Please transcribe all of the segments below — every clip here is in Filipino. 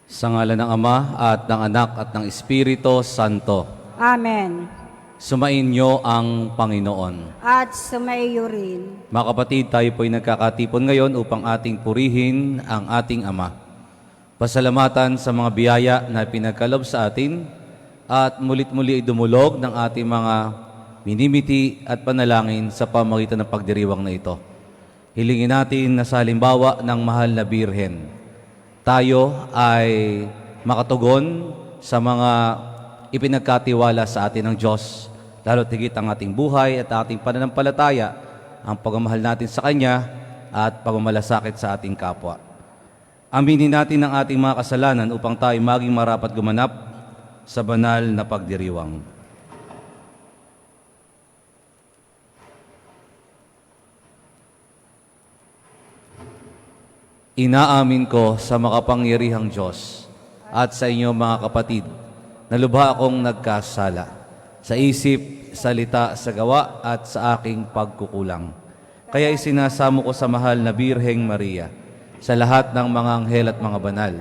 Sa ngalan ng Ama at ng Anak at ng Espiritu Santo. Amen. Sumainyo ang Panginoon. At sumaiyo rin. Mga kapatid, tayo po'y nagkakatipon ngayon upang ating purihin ang ating Ama. Pasalamatan sa mga biyaya na pinagkalob sa atin at mulit-muli ay dumulog ng ating mga minimiti at panalangin sa pamagitan ng pagdiriwang na ito. Hilingin natin na sa halimbawa ng mahal na Birhen, tayo ay makatugon sa mga ipinagkatiwala sa atin ng Diyos, lalo't higit ang ating buhay at ating pananampalataya, ang pagmamahal natin sa Kanya at pagmamalasakit sa ating kapwa. Aminin natin ang ating mga kasalanan upang tayo maging marapat gumanap sa banal na pagdiriwang. Inaamin ko sa makapangyarihang Diyos at sa inyo mga kapatid na lubha akong nagkasala sa isip, salita, sa gawa at sa aking pagkukulang. Kaya isinasamo ko sa mahal na Birheng Maria, sa lahat ng mga anghel at mga banal,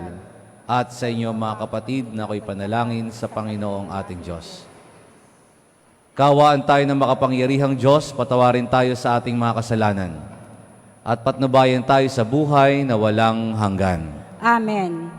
at sa inyo mga kapatid na ako'y panalangin sa Panginoong ating Diyos. Kawaan tayo ng makapangyarihang Diyos, patawarin tayo sa ating mga kasalanan at patnubayan tayo sa buhay na walang hanggan. Amen.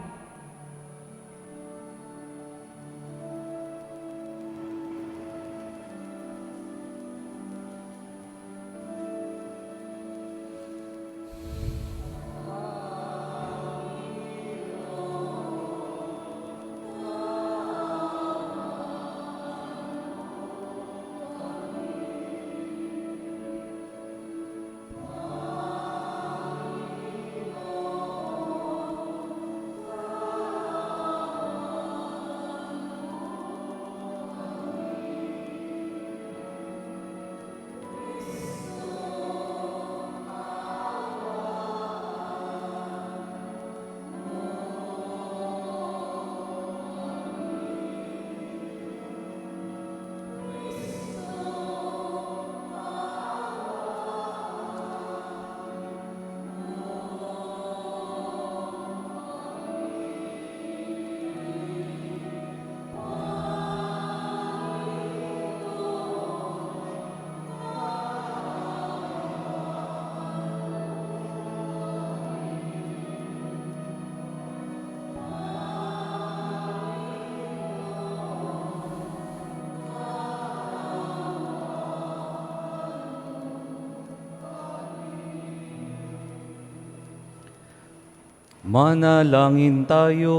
Manalangin tayo.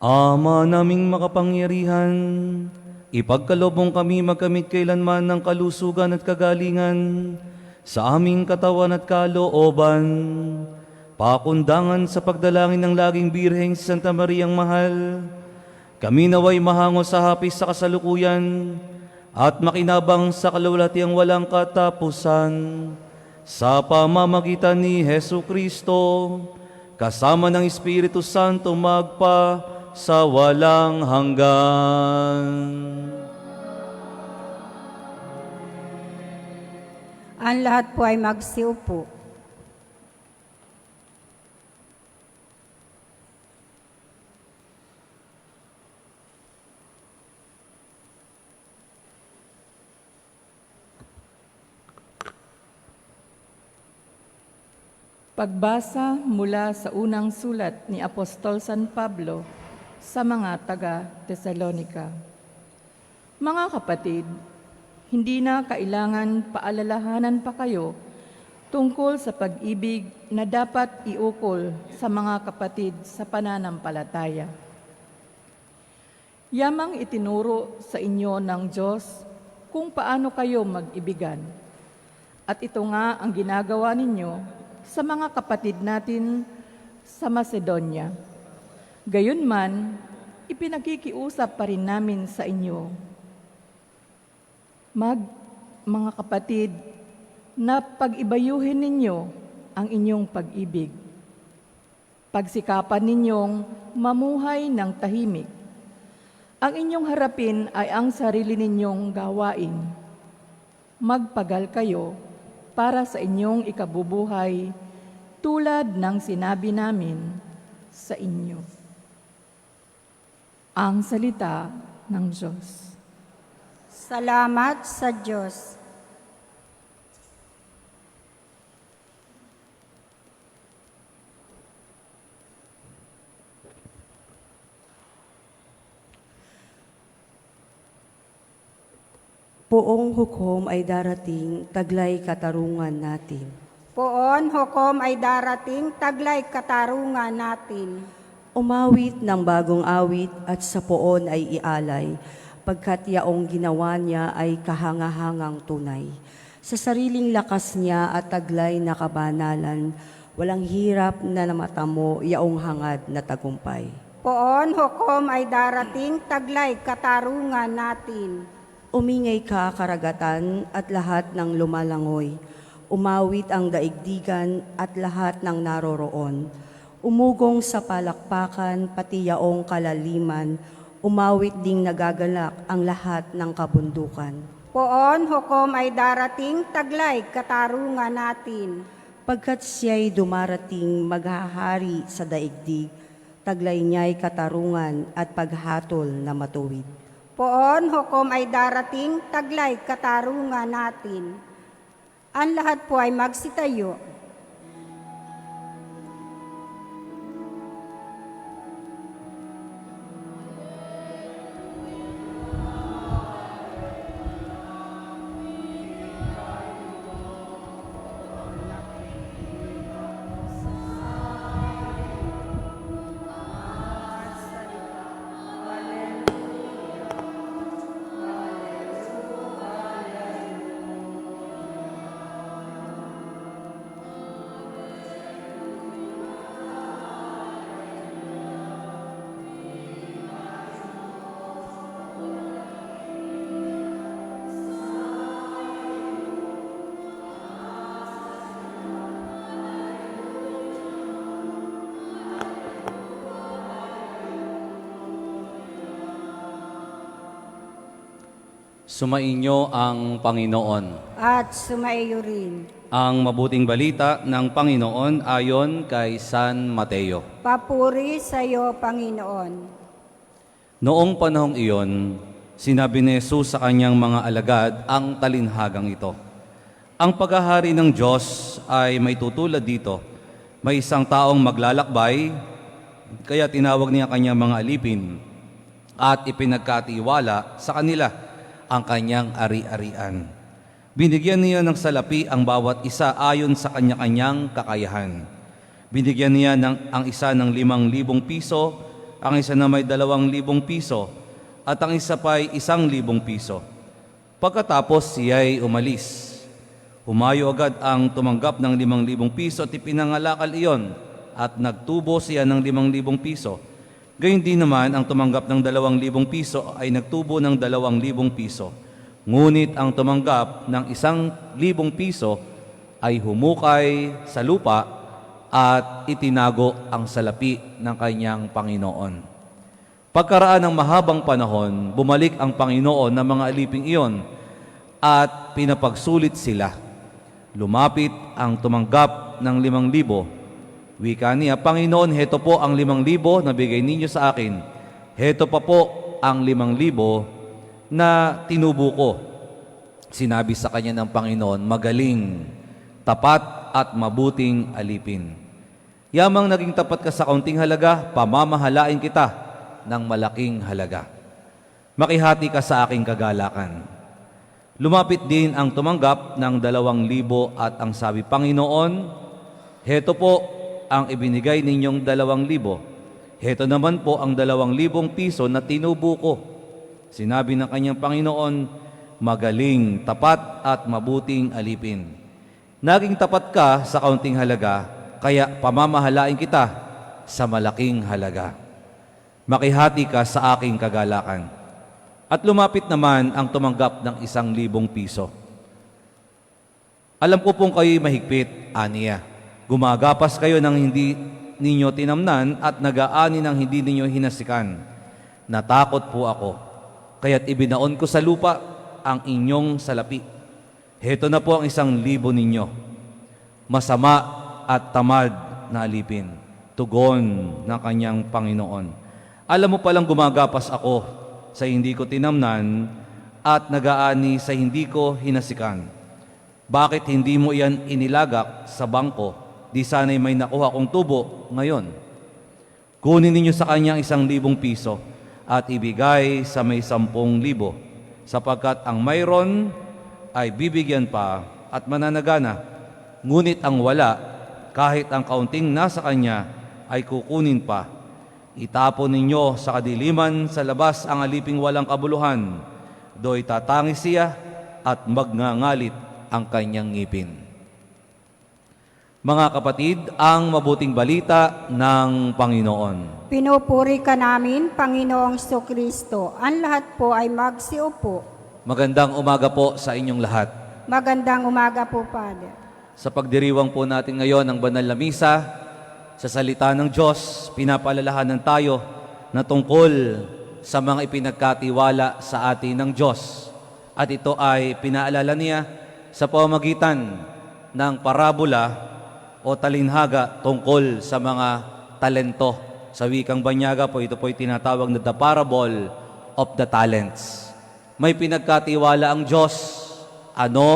Ama naming makapangyarihan, ipagkaloob mong kami magkamit kailanman ng kalusugan at kagalingan sa aming katawan at kalooban, pakundangan sa pagdalangin ng laging Birheng si Santa Mariang Mahal, kami naway mahango sa hapis sa kasalukuyan at makinabang sa kalawalatiang walang katapusan sa pamamagitan ni Hesu Kristo, kasama ng Espiritu Santo magpa sa walang hanggan. Ang lahat po ay magsiupo. Pagbasa mula sa unang sulat ni Apostol San Pablo sa mga taga-Tesalonika. Mga kapatid, hindi na kailangan paalalahanan pa kayo tungkol sa pag-ibig na dapat iukol sa mga kapatid sa pananampalataya. Yamang itinuro sa inyo ng Diyos kung paano kayo mag-ibigan. At ito nga ang ginagawa ninyo sa mga kapatid natin sa Macedonia. Gayunman, ipinakikiusap pa rin namin sa inyo. Mga kapatid, na pag-ibayuhin ninyo ang inyong pag-ibig. Pagsikapan ninyong mamuhay ng tahimik. Ang inyong harapin ay ang sarili ninyong gawain. Magpagal kayo para sa inyong ikabubuhay tulad ng sinabi namin sa inyo. Ang salita ng Diyos. Salamat sa Diyos. Poong hukom ay darating, taglay katarungan natin. Poon hukom ay darating, taglay katarungan natin. Umawit ng bagong awit at sa poon ay ialay, pagkat yaong ginawa niya ay kahangahangang tunay. Sa sariling lakas niya at taglay na kabanalan, walang hirap na namatamo yaong hangad na tagumpay. Poon hukom ay darating, taglay katarungan natin. Umingay ka karagatan at lahat ng lumalangoy. Umawit ang daigdigan at lahat ng naroroon. Umugong sa palakpakan pati yaong kalaliman. Umawit ding nagagalak ang lahat ng kabundukan. Poon hukom ay darating, taglay katarungan natin. Pagkat siya'y dumarating maghahari sa daigdig, taglay niya'y katarungan at paghatol na matuwid. Poon hukom ay darating, taglay katarungan natin. Ang lahat po ay magsitayo. Sumainyo ang Panginoon. At sumaiyo rin. Ang mabuting balita ng Panginoon ayon kay San Mateo. Papuri sa iyo, Panginoon. Noong panahong iyon, sinabi ni Jesus sa kanyang mga alagad ang talinhagang ito. Ang paghahari ng Diyos ay may tutulad dito. May isang taong maglalakbay, kaya tinawag niya kanyang mga alipin at ipinagkatiwala sa kanila ang kanyang ari-arian. Binigyan niya ng salapi ang bawat isa ayon sa kanya-kanyang kakayahan. Binigyan niya ang isa ng 5,000 piso, ang isa na may 2,000 piso, at ang isa pa ay 1,000 piso. Pagkatapos siya'y umalis. Humayo agad ang tumanggap ng 5,000 piso at ipinangalakal iyon at nagtubo siya ng 5,000 piso. Gayun din naman ang tumanggap ng 2,000 piso ay nagtubo ng 2,000 piso. Ngunit ang tumanggap ng 1,000 piso ay humukay sa lupa at itinago ang salapi ng kanyang Panginoon. Pagkaraan ng mahabang panahon, bumalik ang Panginoon ng mga aliping iyon at pinapagsulit sila. Lumapit ang tumanggap ng 5,000. Wika niya, Panginoon, heto po ang 5,000 na bigay ninyo sa akin. Heto pa po ang 5,000 na tinubo ko. Sinabi sa kanya ng Panginoon, magaling, tapat at mabuting alipin. Yamang naging tapat ka sa kaunting halaga, pamamahalain kita ng malaking halaga. Makihati ka sa aking kagalakan. Lumapit din ang tumanggap ng 2,000 at ang sabi, Panginoon, heto po ang ibinigay ninyong 2,000. Heto naman po ang 2,000 piso na tinubo ko. Sinabi ng kanyang Panginoon, magaling, tapat at mabuting alipin. Naging tapat ka sa kaunting halaga, kaya pamamahalain kita sa malaking halaga. Makihati ka sa aking kagalakan. At lumapit naman ang tumanggap ng 1,000 piso. Alam ko pong kayo'y mahigpit, aniya. Gumagapas kayo ng hindi ninyo tinamnan at nag-aani ng hindi ninyo hinasikan. Natakot po ako, kaya't ibinaon ko sa lupa ang inyong salapi. Heto na po ang 1,000 ninyo. Masama at tamad na alipin, tugon ng kanyang Panginoon. Alam mo palang gumagapas ako sa hindi ko tinamnan at nagaani sa hindi ko hinasikan. Bakit hindi mo iyan inilagak sa bangko? Di sana'y may nakuha kong tubo ngayon. Kunin ninyo sa kanya 1,000 piso at ibigay sa may 10,000, sapagkat ang mayroon ay bibigyan pa at mananagana, ngunit ang wala, kahit ang kaunting nasa kanya, ay kukunin pa. Itapon ninyo sa kadiliman sa labas ang aliping walang kabuluhan, do'y tatangis siya at magngangalit ang kanyang ngipin. Mga kapatid, ang mabuting balita ng Panginoon. Pinupuri ka namin, Panginoong Kristo. Ang lahat po ay magsiupo. Magandang umaga po sa inyong lahat. Magandang umaga po, Father. Sa pagdiriwang po natin ngayon ng banal na misa, sa salita ng Diyos, pinapaalalahanan tayo na tungkol sa mga ipinagkatiwala sa atin ng Diyos. At ito ay pinaalala niya sa pamamagitan ng parabola o talinhaga tungkol sa mga talento. Sa wikang Banyaga po, ito po ay tinatawag na the parable of the talents. May pinagkatiwala ang Diyos. Ano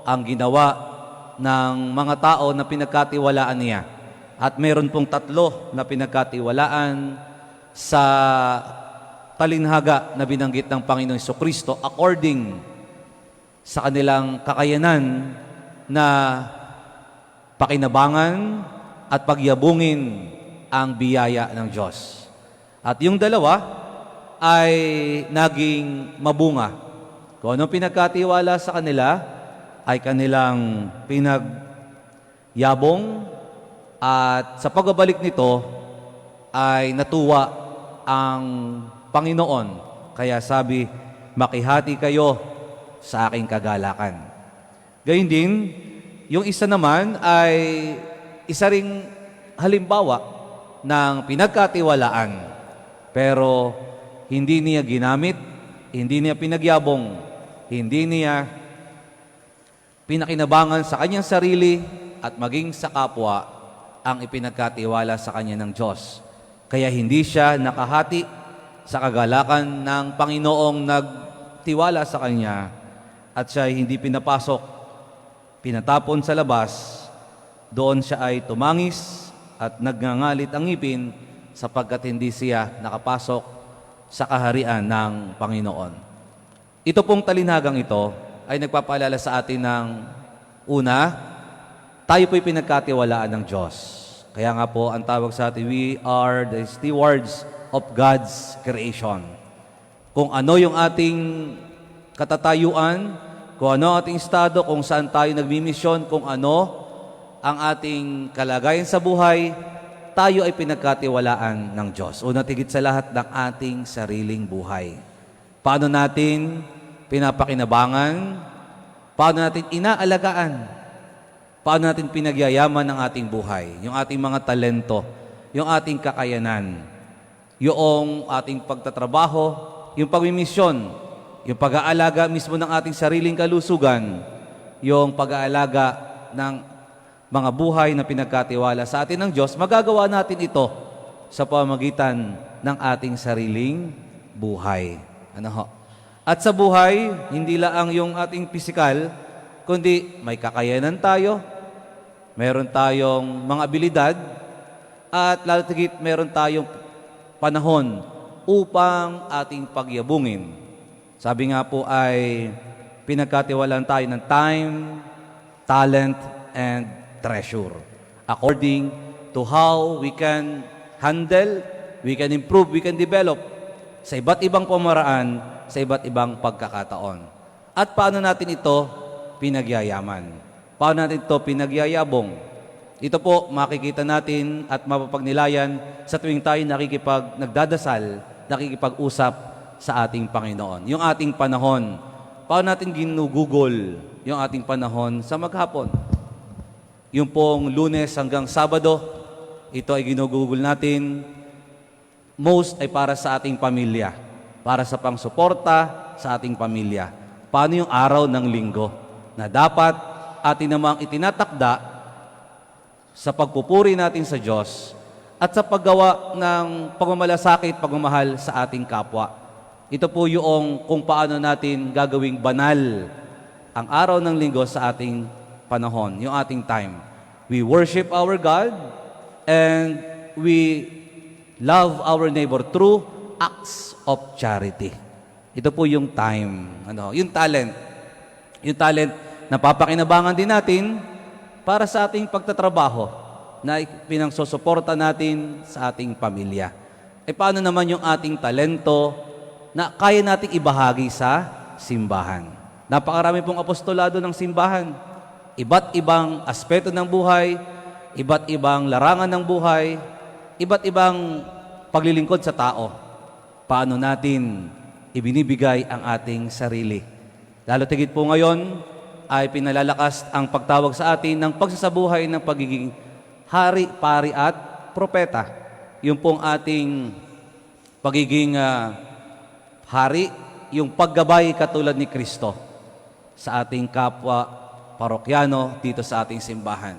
ang ginawa ng mga tao na pinagkatiwalaan niya? At meron pong 3 na pinagkatiwalaan sa talinhaga na binanggit ng Panginoong Kristo according sa kanilang kakayanan na pakinabangan at pagyabungin ang biyaya ng Diyos. At yung 2 ay naging mabunga. Kung anong pinagkatiwala sa kanila ay kanilang pinagyabong, at sa pagbabalik nito ay natuwa ang Panginoon. Kaya sabi, makihati kayo sa aking kagalakan. Gayun din, yung isa naman ay isa ring halimbawa ng pinagkatiwalaan. Pero hindi niya ginamit, hindi niya pinagyabong, hindi niya pinakinabangan sa kanyang sarili at maging sa kapwa ang ipinagkatiwala sa kanya ng Diyos. Kaya hindi siya nakahati sa kagalakan ng Panginoong nagtiwala sa kanya at siya ay hindi pinapasok, pinatapon sa labas. Doon siya ay tumangis at nagngangalit ang ngipin sapagkat hindi siya nakapasok sa kaharian ng Panginoon. Ito pong talinhagang ito ay nagpapaalala sa atin ng una, tayo po'y pinagkatiwalaan ng Diyos. Kaya nga po, ang tawag sa atin, we are the stewards of God's creation. Kung ano yung ating katatayuan, kung ano ang ating estado, kung saan tayo nagmimisyon, kung ano ang ating kalagayan sa buhay, tayo ay pinagkatiwalaan ng Diyos. Una tigit sa lahat ng ating sariling buhay. Paano natin pinapakinabangan? Paano natin inaalagaan? Paano natin pinagyayaman ng ating buhay? Yung ating mga talento, yung ating kakayanan, yung ating pagtatrabaho, yung pagmimisyon, yung pag-aalaga mismo ng ating sariling kalusugan, yung pag-aalaga ng mga buhay na pinagkatiwala sa atin ng Diyos, magagawa natin ito sa pamamagitan ng ating sariling buhay. Ano ho? At sa buhay, hindi lang yung ating pisikal, kundi may kakayanan tayo, meron tayong mga abilidad, at lalo tigit meron tayong panahon upang ating pagyabungin. Sabi nga po ay pinagkatiwalaan tayo ng time, talent, and treasure. According to how we can handle, we can improve, we can develop sa iba't ibang pamaraan, sa iba't ibang pagkakataon. At paano natin ito pinagyayaman? Paano natin ito pinagyayabong? Ito po makikita natin at mapapagnilayan sa tuwing tayo nagdadasal, nakikipag-usap sa ating Panginoon. Yung ating panahon, paano natin ginugugol yung ating panahon sa maghapon? Yung pong Lunes hanggang Sabado, ito ay ginugugol natin, most ay para sa ating pamilya, para sa pangsuporta sa ating pamilya. Paano yung araw ng Linggo na dapat atin namang itinatakda sa pagpupuri natin sa Diyos, at sa paggawa ng pagmamalasakit, pagmamahal sa ating kapwa. Ito po yung kung paano natin gagawing banal ang araw ng linggo sa ating panahon, yung ating time. We worship our God and we love our neighbor through acts of charity. Ito po yung time, yung talent. Yung talent na papakinabangan din natin para sa ating pagtatrabaho na pinangsusuporta natin sa ating pamilya. Paano naman yung ating talento na kaya nating ibahagi sa simbahan? Napakarami pong apostolado ng simbahan. Iba't ibang aspeto ng buhay, iba't ibang larangan ng buhay, iba't ibang paglilingkod sa tao. Paano natin ibinibigay ang ating sarili? Lalo tigit po ngayon ay pinalalakas ang pagtawag sa atin ng pagsasabuhay ng pagiging hari, pari at propeta. Yung pong ating pagiging hari, yung paggabay katulad ni Kristo sa ating kapwa parokyano dito sa ating simbahan.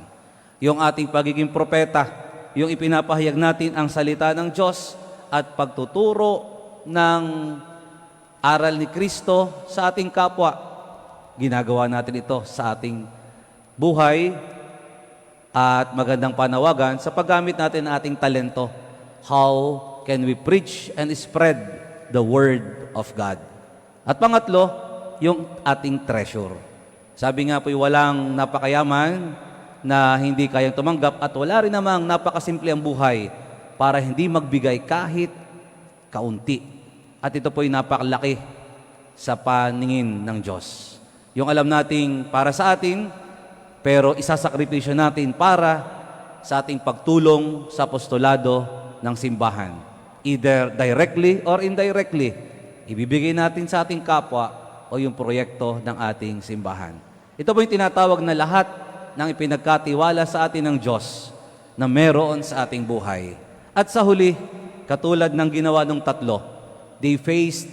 Yung ating pagiging propeta, yung ipinapahayag natin ang salita ng Diyos at pagtuturo ng aral ni Kristo sa ating kapwa. Ginagawa natin ito sa ating buhay at magandang panawagan sa paggamit natin ng ating talento. How can we preach and spread the Word of God? At pangatlo, yung ating treasure. Sabi nga po, walang napakayaman na hindi kayang tumanggap at wala rin namang napakasimple ang buhay para hindi magbigay kahit kaunti. At ito po ay napakalaki sa paningin ng Diyos. Yung alam nating para sa atin, pero isasakripisyo natin para sa ating pagtulong sa apostolado ng simbahan. Either directly or indirectly, ibibigay natin sa ating kapwa o yung proyekto ng ating simbahan. Ito po yung tinatawag na lahat ng ipinagkatiwala sa atin ng Diyos na meron sa ating buhay. At sa huli, katulad ng ginawa ng tatlo, they faced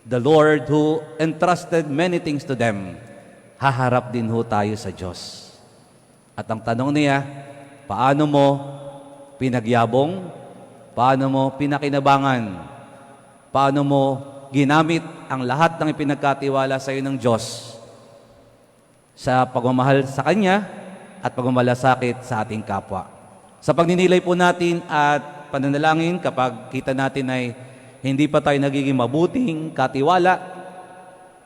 the Lord who entrusted many things to them. Haharap din ho tayo sa Diyos. At ang tanong niya, paano mo pinagyabong? Paano mo pinakinabangan? Paano mo ginamit ang lahat ng ipinagkatiwala sa iyo ng Diyos sa pagmamahal sa Kanya at pagmamalasakit sa ating kapwa? Sa pagninilay po natin at pananalangin, kapag kita natin ay hindi pa tayo nagiging mabuting katiwala,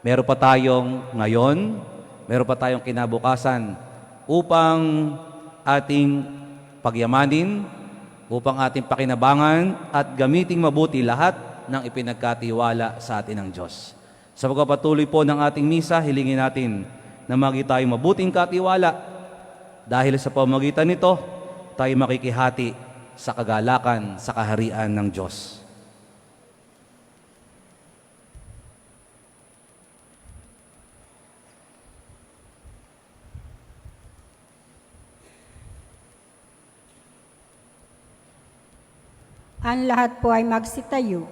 meron pa tayong ngayon, meron pa tayong kinabukasan upang ating pagyamanin, upang ating pakinabangan at gamiting mabuti lahat ng ipinagkatiwala sa atin ng Diyos. Sa pagpapatuloy po ng ating misa, hilingin natin na magi tayong mabuting katiwala dahil sa pamamagitan nito, tayo makikihati sa kagalakan, sa kaharian ng Diyos. Ang lahat po ay magsitayo.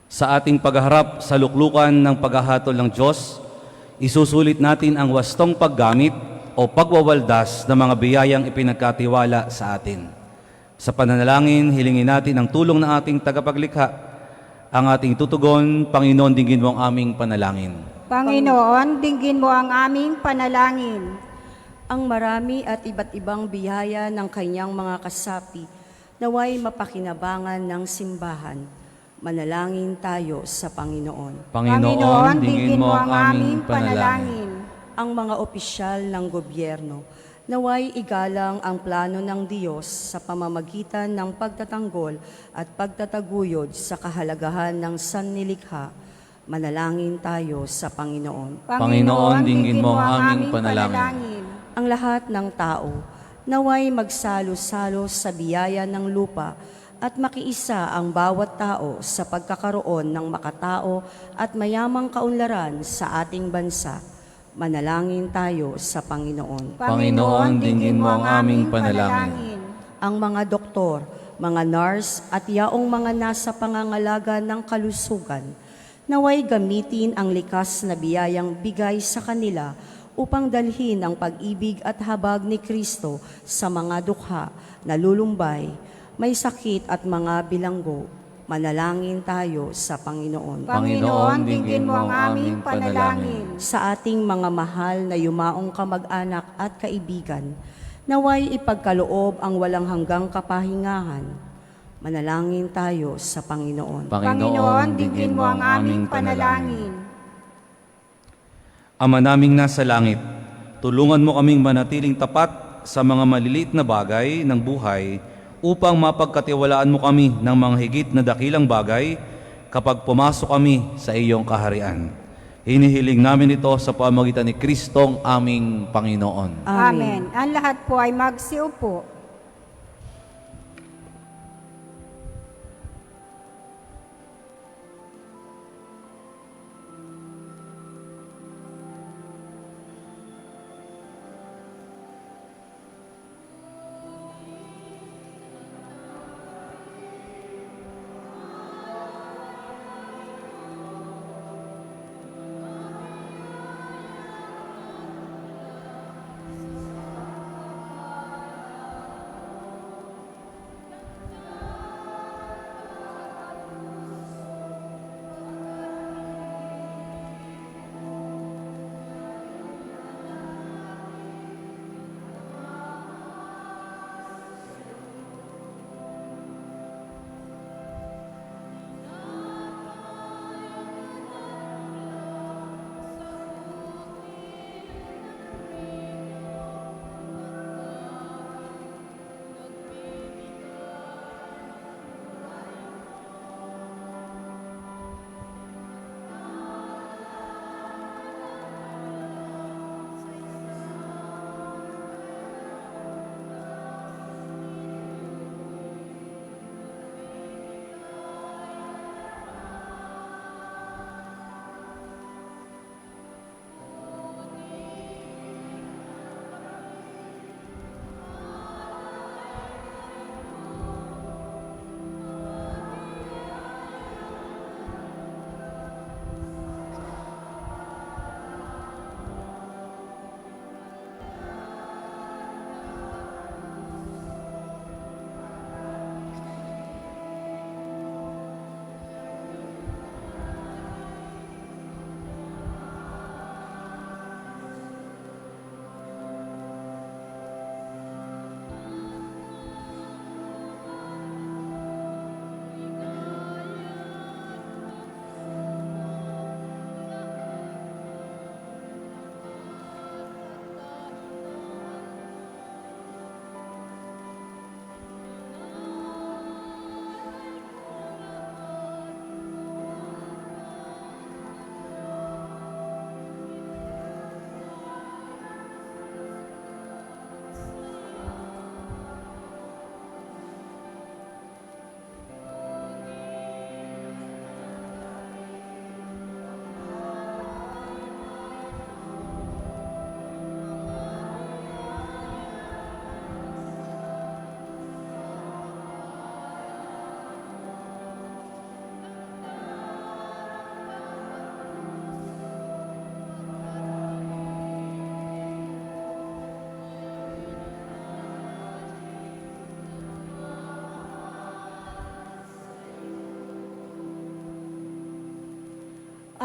Sa ating pagharap sa luklukan ng paghahatol ng Diyos, isusulit natin ang wastong paggamit o pagwawaldas ng mga biyayang ipinagkatiwala sa atin. Sa pananalangin, hilingin natin ang tulong ng ating tagapaglikha. Ang ating tutugon, Panginoon, dinggin mo ang aming panalangin. Panginoon, dinggin mo ang aming panalangin. Ang marami at iba't ibang biyaya ng kanyang mga kasapi, naway mapakinabangan ng simbahan. Manalangin tayo sa Panginoon. Panginoon, dinggin mo ang aming panalangin. Ang mga opisyal ng gobyerno, naway igalang ang plano ng Diyos sa pamamagitan ng pagtatanggol at pagtataguyod sa kahalagahan ng sannilikha. Manalangin tayo sa Panginoon. Panginoon, dinggin mo ang aming panalangin. Ang lahat ng tao, naway magsalo-salo sa biyaya ng lupa at makiisa ang bawat tao sa pagkakaroon ng makatao at mayamang kaunlaran sa ating bansa. Manalangin tayo sa Panginoon. Panginoon, dinggin mo ang aming panalangin. Ang mga doktor, mga nurse at yaong mga nasa pangangalaga ng kalusugan, naway gamitin ang likas na biyayang bigay sa kanila upang dalhin ang pag-ibig at habag ni Kristo sa mga dukha, nalulumbay, may sakit at mga bilanggo. Manalangin tayo sa Panginoon. Panginoon, dinggin mo ang aming panalangin. Sa ating mga mahal na yumaong kamag-anak at kaibigan, naway ipagkaloob ang walang hanggang kapahingahan. Manalangin tayo sa Panginoon. Panginoon, dinggin mo ang aming panalangin. Ama naming nasa langit, tulungan mo kaming manatiling tapat sa mga maliliit na bagay ng buhay upang mapagkatiwalaan mo kami ng mga higit na dakilang bagay kapag pumasok kami sa iyong kaharian. Hinihiling namin ito sa pamamagitan ni Kristong aming Panginoon. Amen. Ang lahat po ay magsiupo.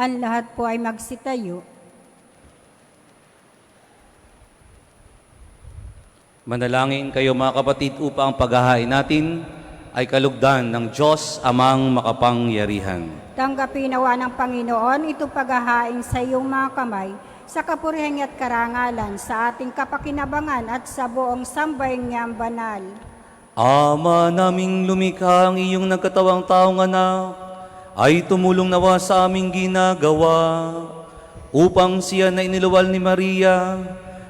Ang lahat po ay magsitayo. Manalangin kayo mga kapatid upang paghahain natin ay kalugdan ng Diyos amang makapangyarihan. Tanggapin nawa ng Panginoon ito paghahain sa iyong mga kamay, sa kapurihan at karangalan, sa ating kapakinabangan at sa buong sambahin niyang banal. Ama naming lumikha, ang iyong nagkatawang taong anak, ay tumulong nawa sa aming ginagawa, upang siya na iniluwal ni Maria,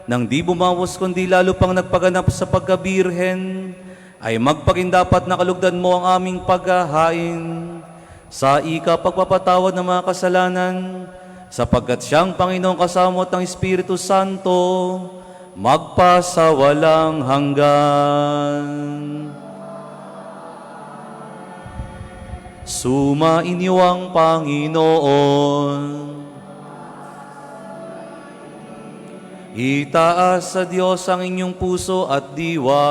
nang di bumawas kundi lalo pang nagpaganap sa pagkabirhen, ay magpakindapat na kalugdan mo ang aming paghahain, sa ikapagpapatawad ng mga kasalanan, sapagkat siyang Panginoong kasama ng Espiritu Santo, magpasawalang hanggan. Sumainyo ang Panginoon. Itaas sa Diyos ang inyong puso at diwa.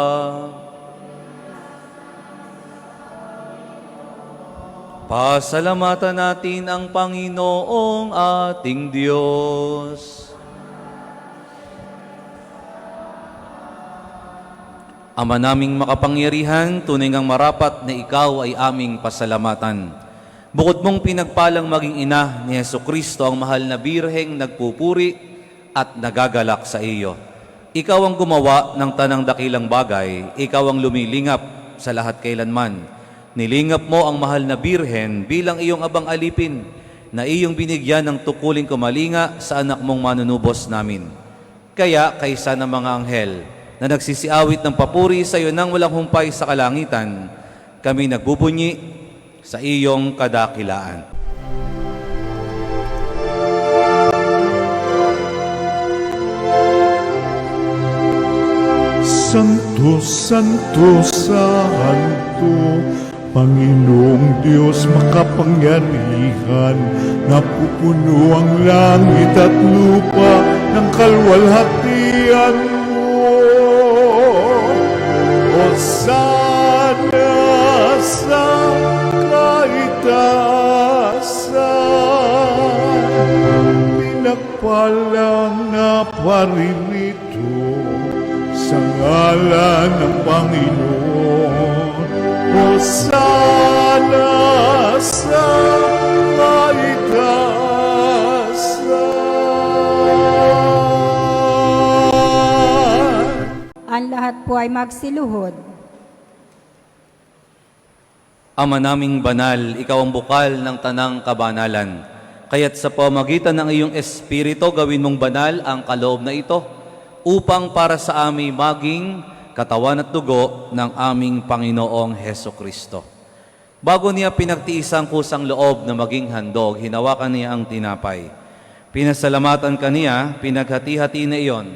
Pasalamatan natin ang Panginoong ating Diyos. Ama naming makapangyarihan, tunay ngang marapat na ikaw ay aming pasalamatan. Bukod mong pinagpalang maging ina ni Jesucristo, ang mahal na birheng nagpupuri at nagagalak sa iyo. Ikaw ang gumawa ng tanang dakilang bagay, ikaw ang lumilingap sa lahat kailanman. Nilingap mo ang mahal na birhen bilang iyong abang alipin, na iyong binigyan ng tukuling kumalinga sa anak mong manunubos namin. Kaya kaysa ng mga anghel na nagsisiawit ng papuri sa iyo nang walang humpay sa kalangitan, kami nagbubunyi sa iyong kadakilaan. Santo, Santo, Santo, Panginoong Diyos makapangyarihan, napupuno ang langit at lupa ng kalwalhatian mo. Hosana sa kaitaasan, pinagpalang na paririto sa ngalan ng Panginoon. Hosana sa kaitaasan. Ang lahat po ay magsiluhod. Ama naming banal, ikaw ang bukal ng tanang kabanalan. Kaya't sa pamagitan ng iyong Espiritu, gawin mong banal ang kaloob na ito, upang para sa amin maging katawan at dugo ng aming Panginoong Hesukristo. Bago niya pinagtiis ang kusang loob na maging handog, hinawakan niya ang tinapay. Pinasalamatan kaniya, pinaghati-hati na iyon.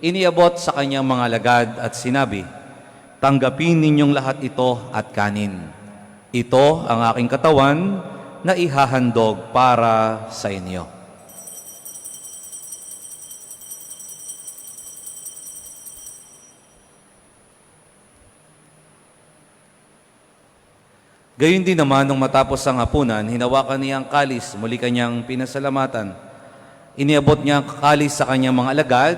Iniabot sa kanyang mga lagad at sinabi, "Tanggapin ninyong lahat ito at kanin. Ito ang aking katawan na ihahandog para sa inyo." Gayon din naman, nung matapos ang hapunan, hinawakan niya ang kalis, muli kanyang pinasalamatan. Iniabot niya ang kalis sa kanyang mga alagad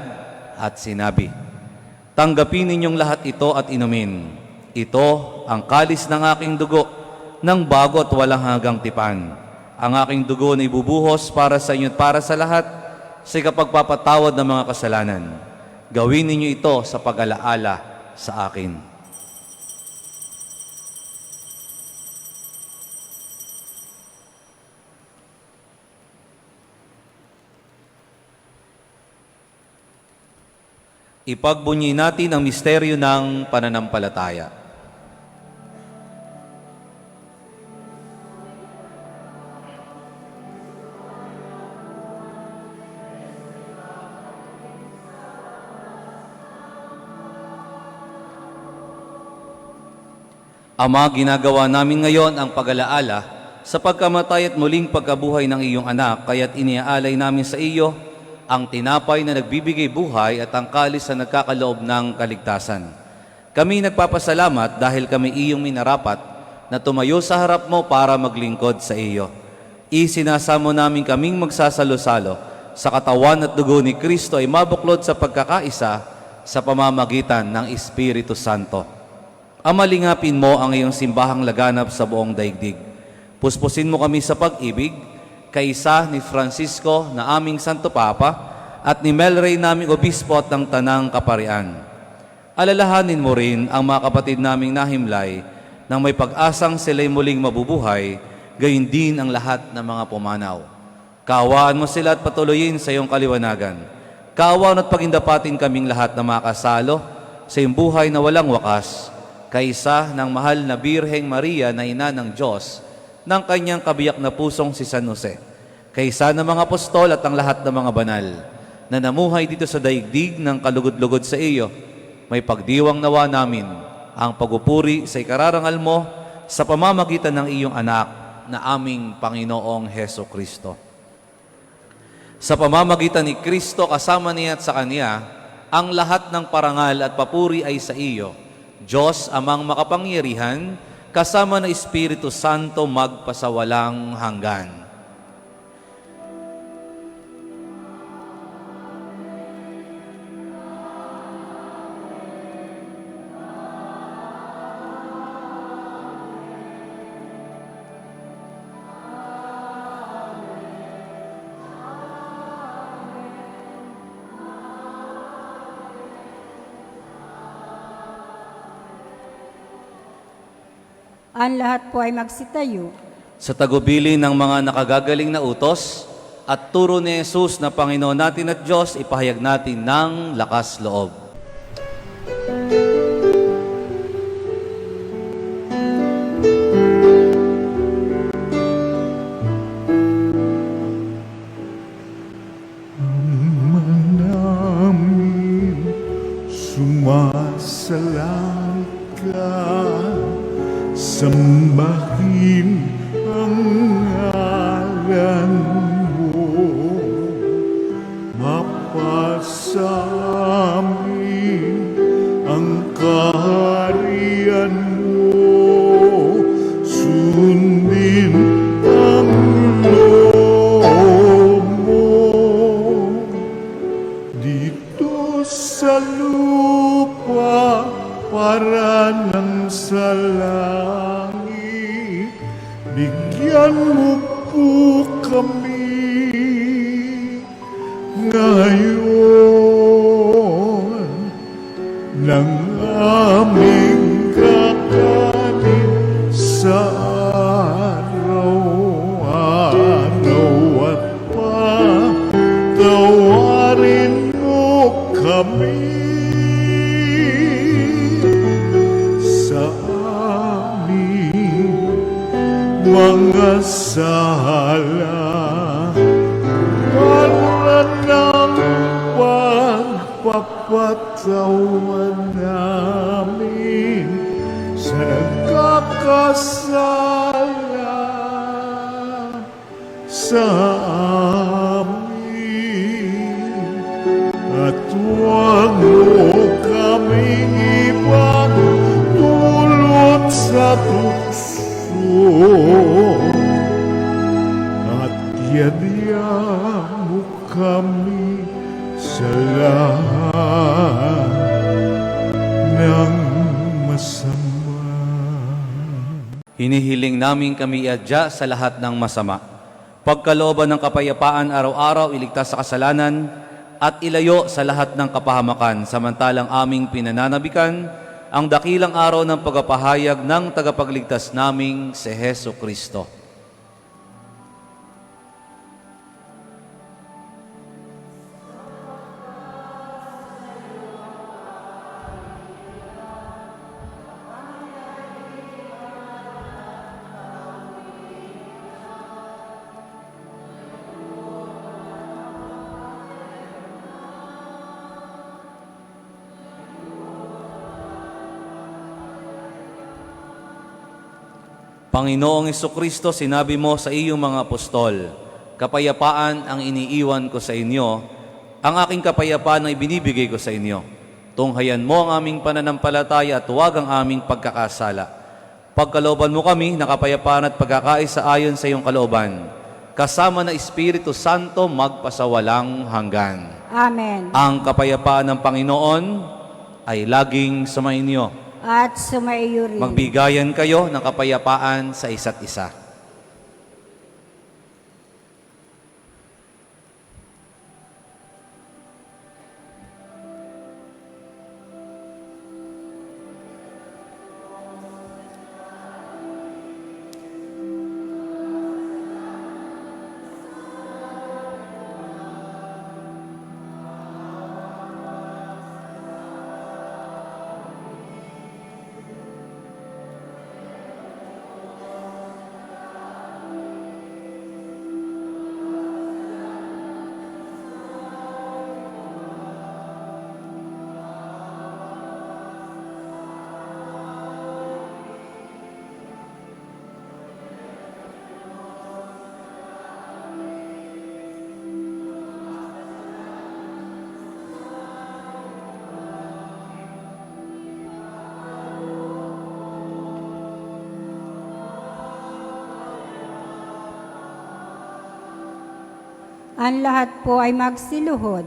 at sinabi, "Tanggapin ninyong lahat ito at inumin. Ito ang kalis ng aking dugo, ng bago at walang hanggang tipan. Ang aking dugo na ibubuhos para sa inyo at para sa lahat sa kapagpapatawad ng mga kasalanan. Gawin ninyo ito sa pag-alaala sa akin." Ipagbunyi natin ang misteryo ng pananampalataya. Ama, ginagawa namin ngayon ang pag-alaala sa pagkamatay at muling pagkabuhay ng iyong anak, kaya't iniaalay namin sa iyo ang tinapay na nagbibigay buhay at ang kalis na nagkakaloob ng kaligtasan. Kami nagpapasalamat dahil kami iyong minarapat na tumayo sa harap mo para maglingkod sa iyo. Isinasamo namin kaming magsasalo-salo sa katawan at dugo ni Kristo ay mabuklod sa pagkakaisa sa pamamagitan ng Espiritu Santo. Amalingapin mo ang iyong simbahang laganap sa buong daigdig. Puspusin mo kami sa pag-ibig, kaisa ni Francisco na aming Santo Papa at ni Melray naming Obispo at ng Tanang Kaparian. Alalahanin mo rin ang mga kapatid naming nahimlay nang may pag-asang sila'y muling mabubuhay, gayon din ang lahat ng mga pumanaw. Kaawaan mo sila at patuloyin sa iyong kaliwanagan. Kaawaan at pagindapatin kaming lahat na makasalo sa iyong buhay na walang wakas, kaisa ng mahal na Birheng Maria na ina ng Diyos, ng kanyang kabiyak na pusong si San Jose, kaysa ng mga apostol at ang lahat ng mga banal na namuhay dito sa daigdig ng kalugod-lugod sa iyo, may pagdiwang nawa namin ang pagupuri sa ikararangal mo sa pamamagitan ng iyong anak na aming Panginoong Hesukristo. Sa pamamagitan ni Kristo kasama niya at sa Kanya, ang lahat ng parangal at papuri ay sa iyo, Diyos amang makapangyarihan, kasama ng Espiritu Santo magpasawalang hanggan. Ang lahat po ay magsitayo. Sa tagubilin ng mga nakagagaling na utos at turo ni Jesus na Panginoon natin at Diyos, ipahayag natin ng lakas loob. namin sumasalang ka, sambahin ang ngalan mo, mapasamin ang kaharian mo, sundin ang loob mo dito sa lupa para nang sa langit. Bigyan mo po kami ngayon ng aming kakanin sa araw-araw at patawarin mo kami sa aming mga sala para ng pagpapatawan namin sa nagkakasala sa amin, at huwag mo kaming ipagdulot sa tukso, at yadya mo kami sa lahat ng masama. Hinihiling namin kami iadya sa lahat ng masama. Pagkalooban ng kapayapaan araw-araw, iligtas sa kasalanan, at ilayo sa lahat ng kapahamakan, samantalang aming pinananabikan ang dakilang araw ng pagpapahayag ng tagapagligtas naming si Heso Kristo. Panginoong Hesukristo, sinabi mo sa iyong mga apostol, kapayapaan ang iniiwan ko sa inyo, ang aking kapayapaan ang ibinibigay ko sa inyo. Tunghayan mo ang aming pananampalataya at huwag ang aming pagkakasala. Pagkalooban mo kami na kapayapaan at pagkakaisa ayon sa iyong kalooban, kasama na Espiritu Santo magpasawalang hanggan. Amen. Ang kapayapaan ng Panginoon ay laging sumainyo. At sumaiyo rin. Magbigayan kayo ng kapayapaan sa isa't isa. Ang lahat po ay magsiluhod.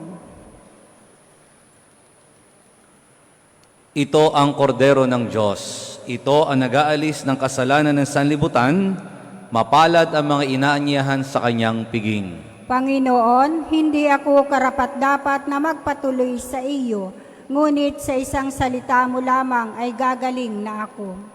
Ito ang kordero ng Diyos. Ito ang nag-aalis ng kasalanan ng sanlibutan. Mapalad ang mga inaanyahan sa kanyang piging. Panginoon, hindi ako karapat-dapat na magpatuloy sa iyo, ngunit sa isang salita mo lamang ay gagaling na ako.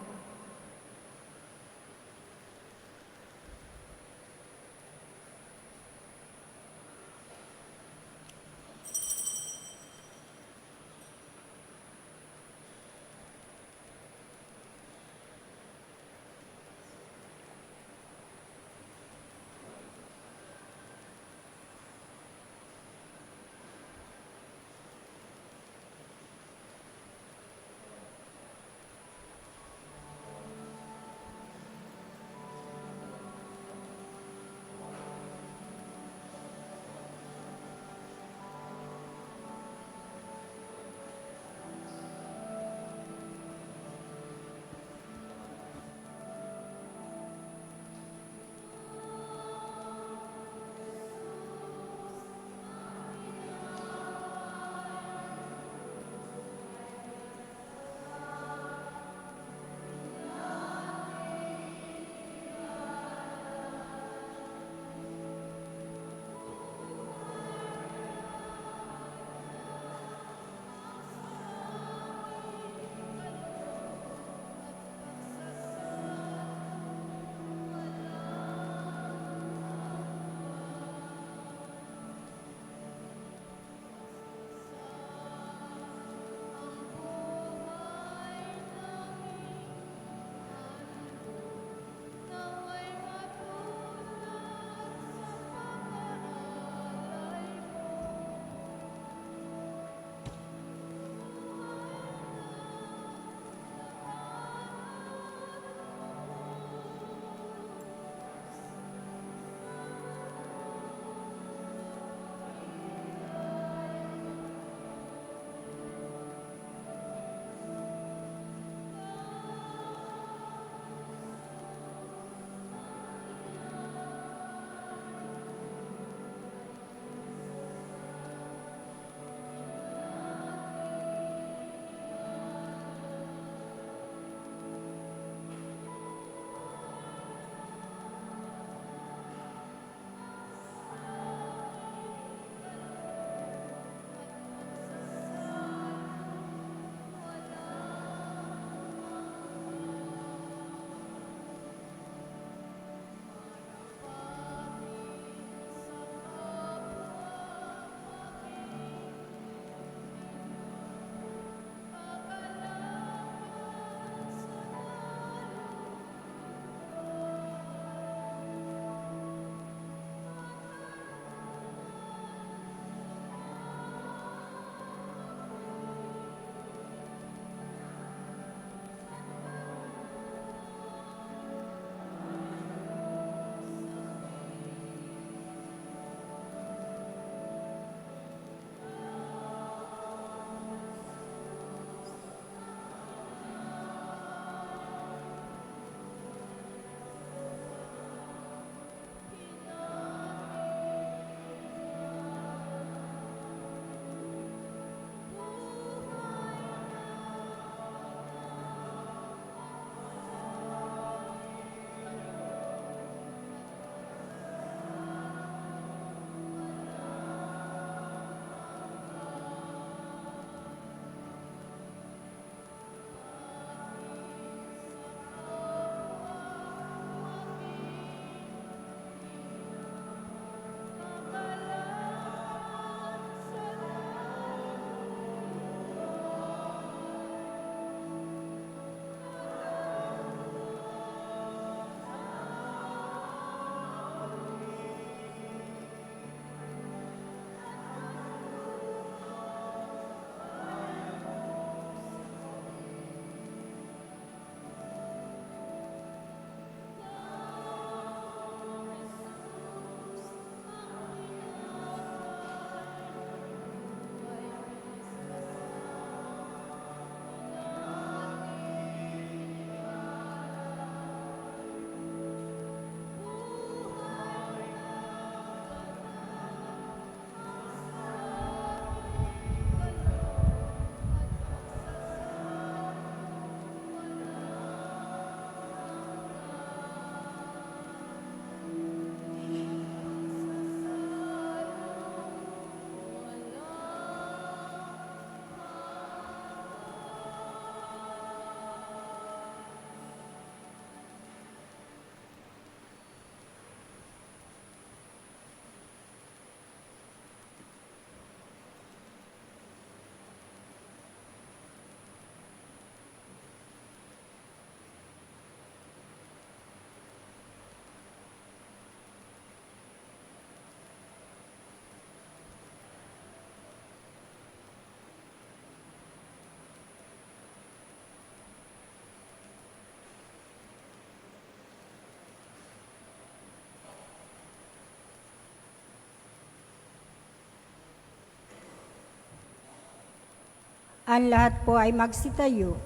Ang lahat po ay magsitayo.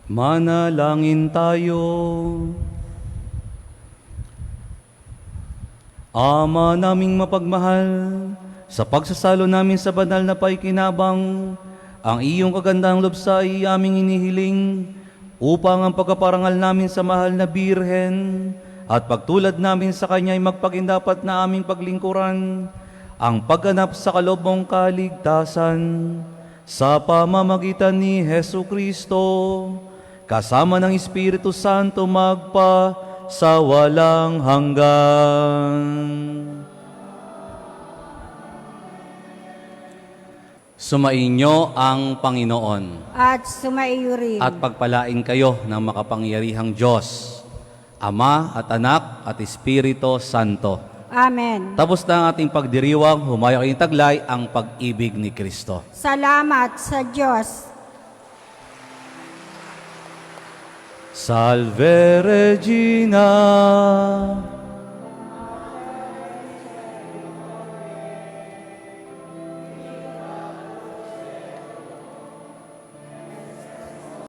Manalangin tayo. Ama naming mapagmahal, sa pagsasalo namin sa banal na paikinabang, ang iyong kagandang lobsa ay aming inihiling upang ang pagkaparangal namin sa mahal na Birhen at pagtulad namin sa Kanya ay magpagindapat na aming paglingkuran ang pagganap sa kaloob mong kaligtasan sa pamamagitan ni Hesu Kristo kasama ng Espiritu Santo magpa sa walang hanggan. Sumainyo ang Panginoon At sumaiyo rin. at pagpalain kayo ng makapangyarihang Diyos, Ama at Anak at Espiritu Santo. Amen. Tapos na ang ating pagdiriwang, humayo kayong taglay ang pag-ibig ni Kristo. Salamat sa Diyos. Salve Regina,